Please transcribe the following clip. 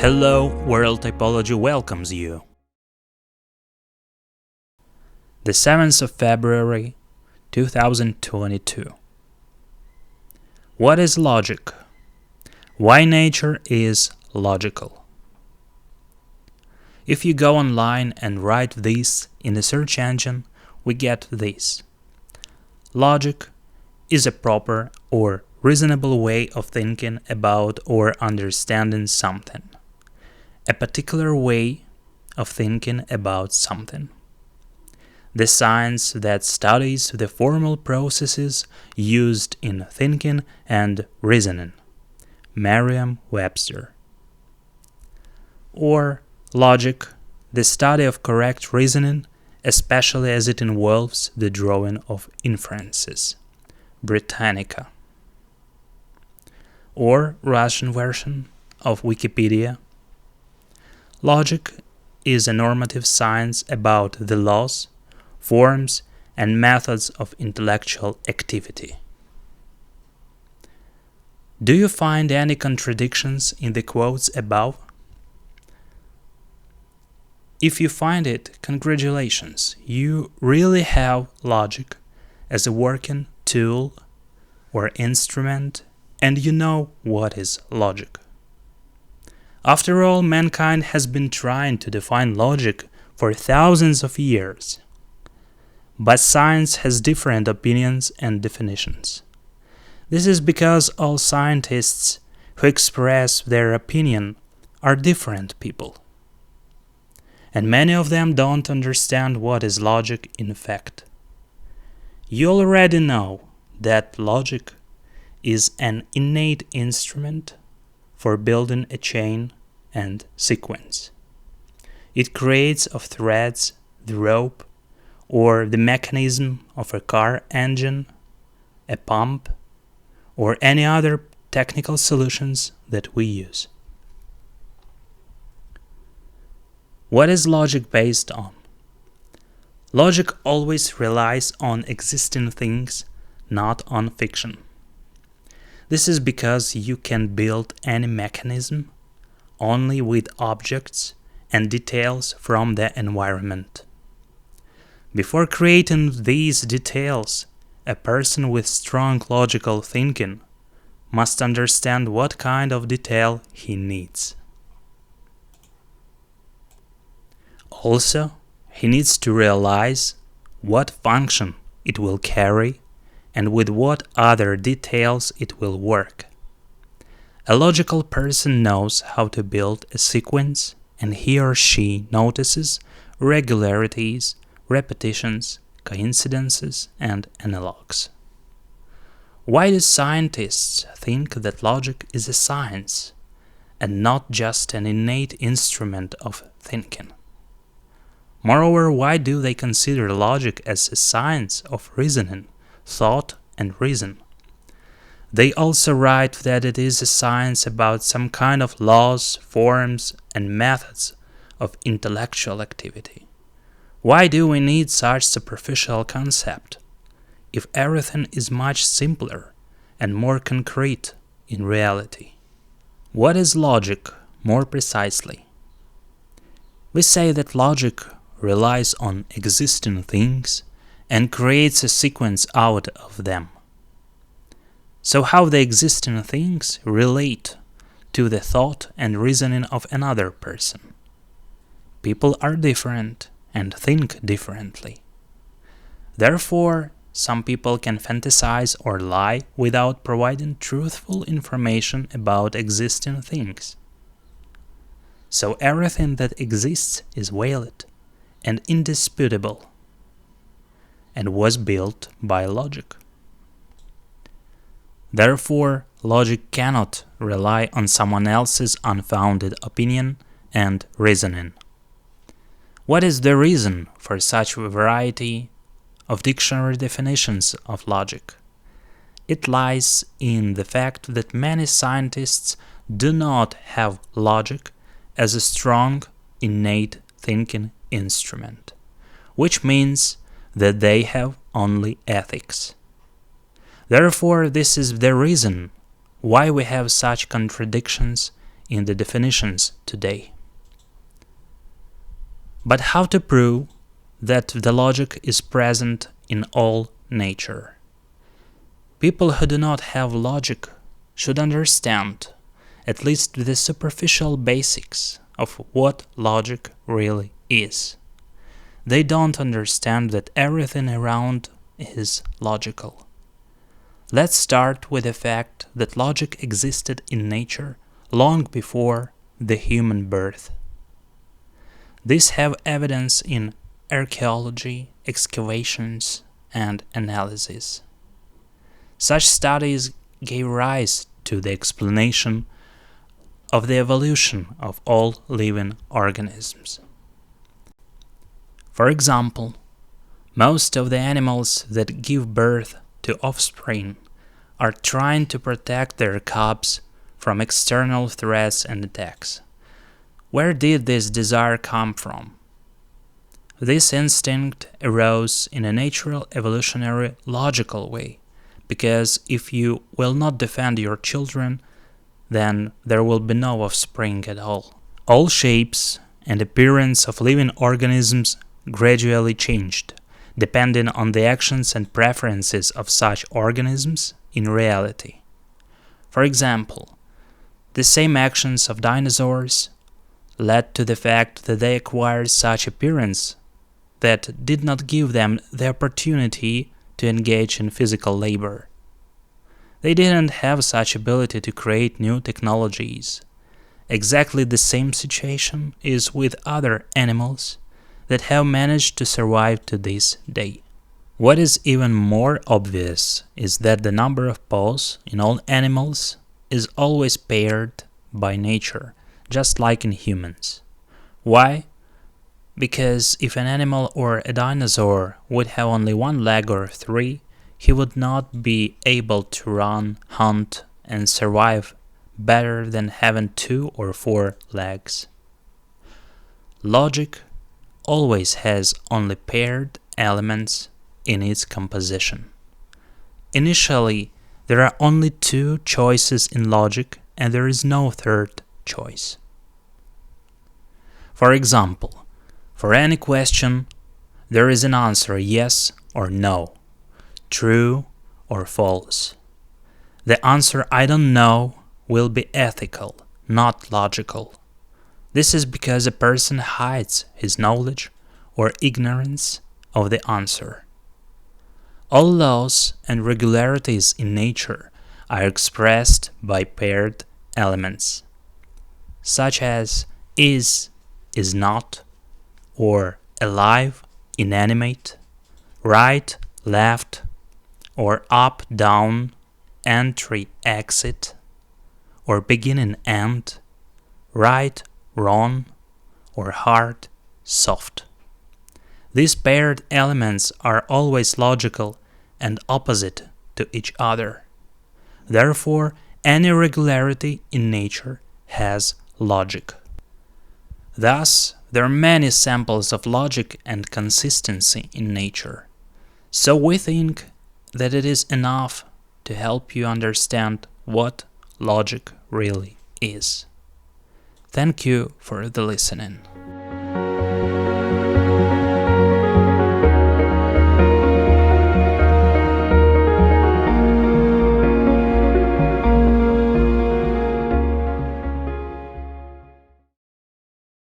Hello, World Typology welcomes you. The 7th of February, 2022. What is logic? Why nature is logical? If you go online and write this in the search engine, we get this. Logic is a proper or reasonable way of thinking about or understanding something. A particular way of thinking about something. The science that studies the formal processes used in thinking and reasoning. Merriam-Webster. Or logic, the study of correct reasoning, especially as it involves the drawing of inferences. Britannica. Or Russian version of Wikipedia. Logic is a normative science about the laws, forms, and methods of intellectual activity. Do you find any contradictions in the quotes above? If you find it, congratulations, you really have logic as a working tool or instrument, and you know what is logic. After all, mankind has been trying to define logic for thousands of years. But science has different opinions and definitions. This is because all scientists who express their opinion are different people. And many of them don't understand what is logic in fact. You already know that logic is an innate instrument for building a chain and sequence. It creates of threads the rope or the mechanism of a car engine, a pump, or any other technical solutions that we use. What is logic based on? Logic always relies on existing things, not on fiction. This is because you can build any mechanism only with objects and details from the environment. Before creating these details, a person with strong logical thinking must understand what kind of detail he needs. Also, he needs to realize what function it will carry and with what other details it will work. A logical person knows how to build a sequence, and he or she notices regularities, repetitions, coincidences, and analogues. Why do scientists think that logic is a science and not just an innate instrument of thinking? Moreover, why do they consider logic as a science of reasoning, thought, and reason? They also write that it is a science about some kind of laws, forms, and methods of intellectual activity. Why do we need such superficial concept, if everything is much simpler and more concrete in reality? What is logic, more precisely? We say that logic relies on existing things and creates a sequence out of them. So how the existing things relate to the thought and reasoning of another person? People are different and think differently. Therefore, some people can fantasize or lie without providing truthful information about existing things. So everything that exists is valid and indisputable, and was built by logic. Therefore, logic cannot rely on someone else's unfounded opinion and reasoning. What is the reason for such a variety of dictionary definitions of logic? It lies in the fact that many scientists do not have logic as a strong, innate thinking instrument, which means that they have only ethics. Therefore, this is the reason why we have such contradictions in the definitions today. But how to prove that the logic is present in all nature? People who do not have logic should understand at least the superficial basics of what logic really is. They don't understand that everything around is logical. Let's start with the fact that logic existed in nature long before the human birth. These have evidence in archaeology, excavations, and analysis. Such studies gave rise to the explanation of the evolution of all living organisms. For example, most of the animals that give birth to offspring are trying to protect their cubs from external threats and attacks. Where did this desire come from? This instinct arose in a natural, evolutionary, logical way, because if you will not defend your children, then there will be no offspring at all. All shapes and appearance of living organisms gradually changed, depending on the actions and preferences of such organisms in reality. For example, the same actions of dinosaurs led to the fact that they acquired such appearance that did not give them the opportunity to engage in physical labor. They didn't have such ability to create new technologies. Exactly the same situation is with other animals that have managed to survive to this day. What is even more obvious is that the number of paws in all animals is always paired by nature, just like in humans. Why? Because if an animal or a dinosaur would have only one leg or three, he would not be able to run, hunt, and survive better than having 2 or 4 legs. Logic always has only paired elements in its composition. Initially, there are only 2 choices in logic, and there is no third choice. For example, for any question, there is an answer yes or no, true or false. The answer I don't know will be ethical, not logical. This is because a person hides his knowledge or ignorance of the answer. All laws and regularities in nature are expressed by paired elements, such as is not, or alive, inanimate, right, left, or up, down, entry, exit, or beginning, end, right, wrong, or hard, soft. These paired elements are always logical and opposite to each other. Therefore, any regularity in nature has logic. Thus, there are many samples of logic and consistency in nature. So we think that it is enough to help you understand what logic really is. Thank you for the listening.